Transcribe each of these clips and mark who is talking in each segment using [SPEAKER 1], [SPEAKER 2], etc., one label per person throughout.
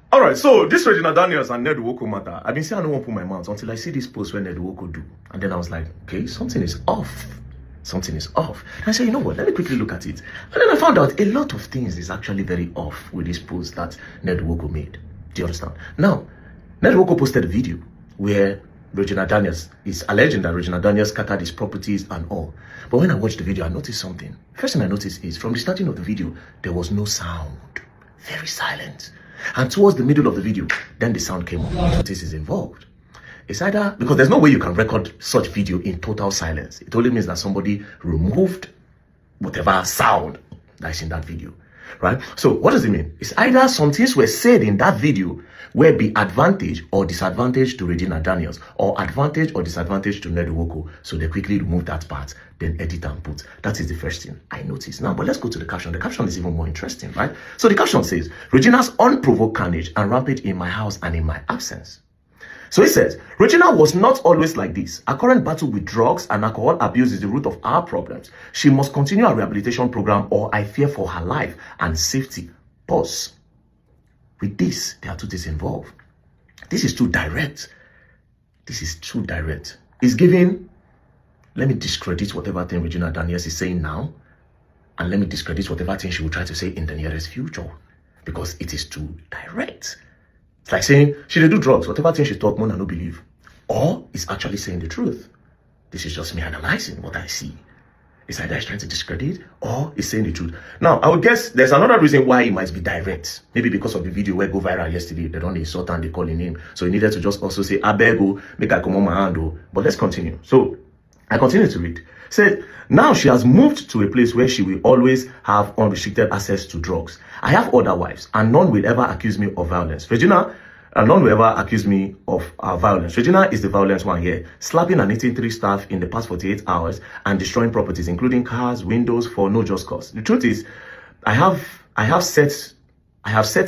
[SPEAKER 1] All right, so this Regina Daniels and Ned Nwoko matter. I've been saying I don't want to put my mouth until I see this post where Ned Nwoko do. And then I was like, okay, something is off. Something is off. And I said, you know what, let me quickly look at it. And then I found out a lot of things is actually very off with this post that Ned Nwoko made. Do you understand? Now, Ned Nwoko posted a video where Regina Daniels is alleging that Regina Daniels scattered his properties and all. But when I watched the video, I noticed something. First thing I noticed is from the starting of the video, there was no sound. Very silent. And towards the middle of the video, then the sound came up. What is involved? It's either, because there's no way you can record such video in total silence. It only means that somebody removed whatever sound that's in that video, right? So what does it mean? It's either some things were said in that video where be advantage or disadvantage to Regina Daniels, or advantage or disadvantage to Ned Nwoko. So they quickly remove that part, then edit and put. That is the first thing I noticed. Now, but let's go to the caption. The caption is even more interesting, right? So the caption says, Regina's unprovoked carnage and rampage in my house and in my absence. So it says, Regina was not always like this. Her current battle with drugs and alcohol abuse is the root of our problems. She must continue her rehabilitation program or I fear for her life and safety. Pause. With this, there are two things involved. This is too direct. This is too direct. It's giving, let me discredit whatever thing Regina Daniels is saying now, and let me discredit whatever thing she will try to say in the nearest future, because it is too direct. It's like saying, she did do drugs, whatever thing she talk, Mona no believe. Or it's actually saying the truth. This is just me analyzing what I see. It's either he's trying to discredit or he's saying the truth. Now, I would guess there's another reason why he might be direct. Maybe because of the video where go viral yesterday. They don't insult and they call him name. So he needed to just also say, Abego, make I come on my hand. But let's continue. So I continue to read. Said, now she has moved to a place where she will always have unrestricted access to drugs. I have other wives and none will ever accuse me of violence. Regina, and none will ever accuse me of violence. Regina is the violent one here, slapping and hitting 3 staff in the past 48 hours and destroying properties, including cars, windows, for no just cause. The truth is, I have set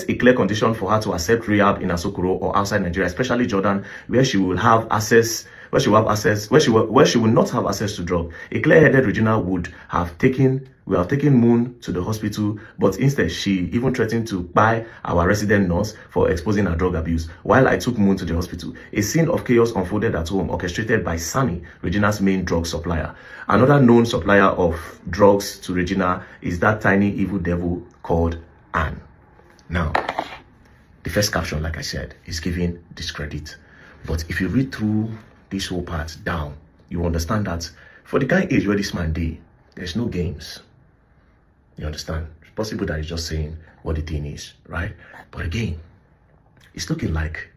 [SPEAKER 1] a clear condition for her to accept rehab in Asokoro or outside Nigeria, especially Jordan, where she will have access, where she will not have access to drugs. A clear-headed Regina will have taken Moon to the hospital, but instead she even threatened to buy our resident nurse for exposing her drug abuse. While I took Moon to the hospital, a scene of chaos unfolded at home, orchestrated by Sammy, Regina's main drug supplier. Another known supplier of drugs to Regina is that tiny evil devil called Anne. Now, the first caption, like I said, is giving discredit. But if you read through this whole part down, you understand that for the kind of age where this man did, there's no games. You understand? It's possible that he's just saying what the thing is, right? But again, it's looking like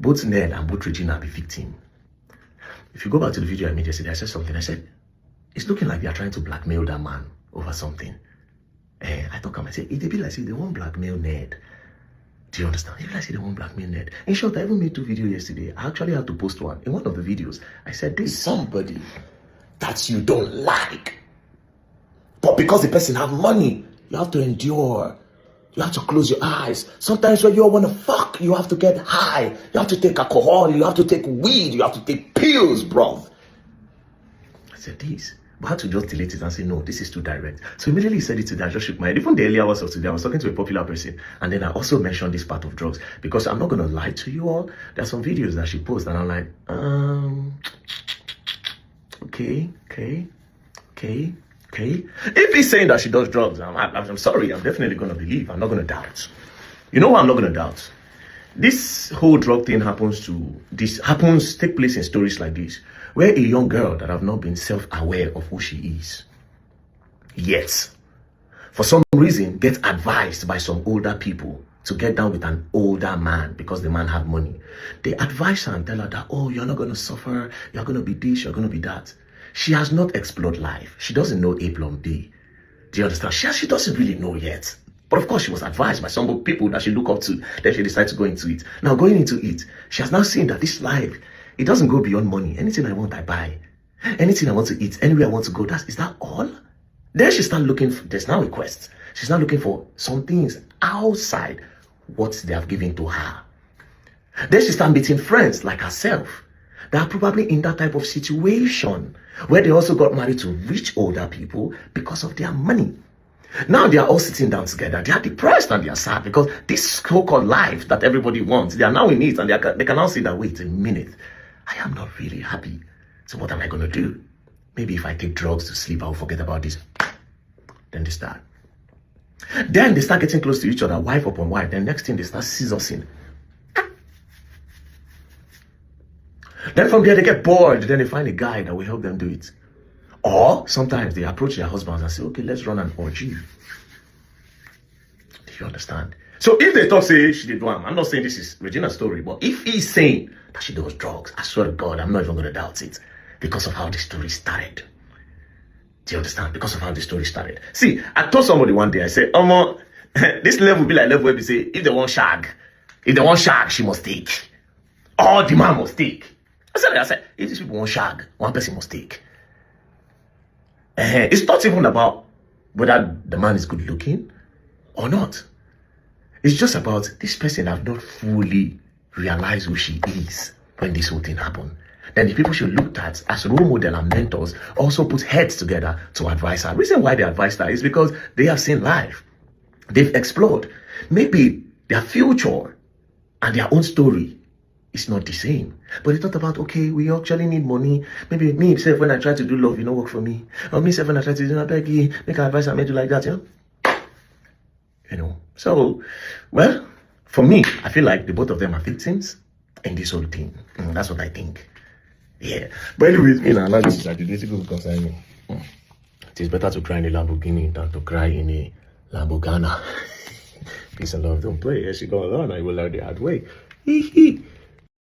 [SPEAKER 1] both Ned and both Regina are the victim. If you go back to the video I made yesterday, I said something. I said, it's looking like they are trying to blackmail that man over something. I thought I said, it'd be like say they won't blackmail Ned. Do you understand? If I say they won't blackmail Ned. In short, I even made 2 videos yesterday. I actually had to post one. In one of the videos, I said, there's somebody that you don't like. But because the person have money, you have to endure. You have to close your eyes. Sometimes when you want to fuck, you have to get high. You have to take alcohol. You have to take weed. You have to take pills, bro. I said this. But I had to just delete it and say, no, this is too direct. So immediately he said it today. I just shook my head. Even the earlier hours of today, I was talking to a popular person. And then I also mentioned this part of drugs. Because I'm not going to lie to you all. There are some videos that she posts and I'm like, okay. If he's saying that she does drugs, I'm sorry, I'm definitely going to believe. I'm not going to doubt. You know what I'm not going to doubt? This whole drug thing take place in stories like this, where a young girl that have not been self-aware of who she is, yet, for some reason, get advised by some older people to get down with an older man because the man have money. They advise her and tell her that, oh, you're not going to suffer, you're going to be this, you're going to be that. She has not explored life. She doesn't know A plus B. Do you understand? She doesn't really know yet. But of course, she was advised by some people that she look up to. Then she decided to go into it. Now, going into it, she has now seen that this life, it doesn't go beyond money. Anything I want, I buy. Anything I want to eat, anywhere I want to go, is that all? Then she started looking for, there's now a quest. She's now looking for some things outside what they have given to her. Then she started meeting friends like herself that are probably in that type of situation where they also got married to rich older people because of their money. Now they are all sitting down together. They are depressed and they are sad because this so-called life that everybody wants, they are now in it, and they can now see that, wait a minute, I am not really happy. So what am I going to do? Maybe if I take drugs to sleep, I'll forget about this. Then they start. Then they start getting close to each other, wife upon wife. Then next thing, they start scissoring. Then from there, they get bored. Then they find a guy that will help them do it. Or sometimes they approach their husbands and say, okay, let's run an orgy. Do you understand? So if they talk, say, she did one, I'm not saying this is Regina's story, but if he's saying that she does drugs, I swear to God, I'm not even going to doubt it because of how the story started. Do you understand? Because of how the story started. See, I told somebody one day, I said, this level will be like level where we say, if they want shag, she must take. Or the man must take. I said, if these people want shag, one person must take. It's not even about whether the man is good looking or not. It's just about this person have not fully realized who she is when this whole thing happened. Then the people she looked at as role model and mentors also put heads together to advise her. The reason why they advised her is because they have seen life. They've explored. Maybe their future and their own story is not the same. But they thought about, okay, we actually need money. Maybe me himself, when I try to do love, you know, work for me. Or me himself, when I try to do a beggy, make an advice and make you like that, you know. So, well, for me, I feel like the both of them are victims in this whole thing. That's what I think. Yeah. But anyways, this is like the basic concern me. It is better to cry in a Lamborghini than to cry in a Lamborghini. Peace and love don't play. As you go along, I will learn the hard way.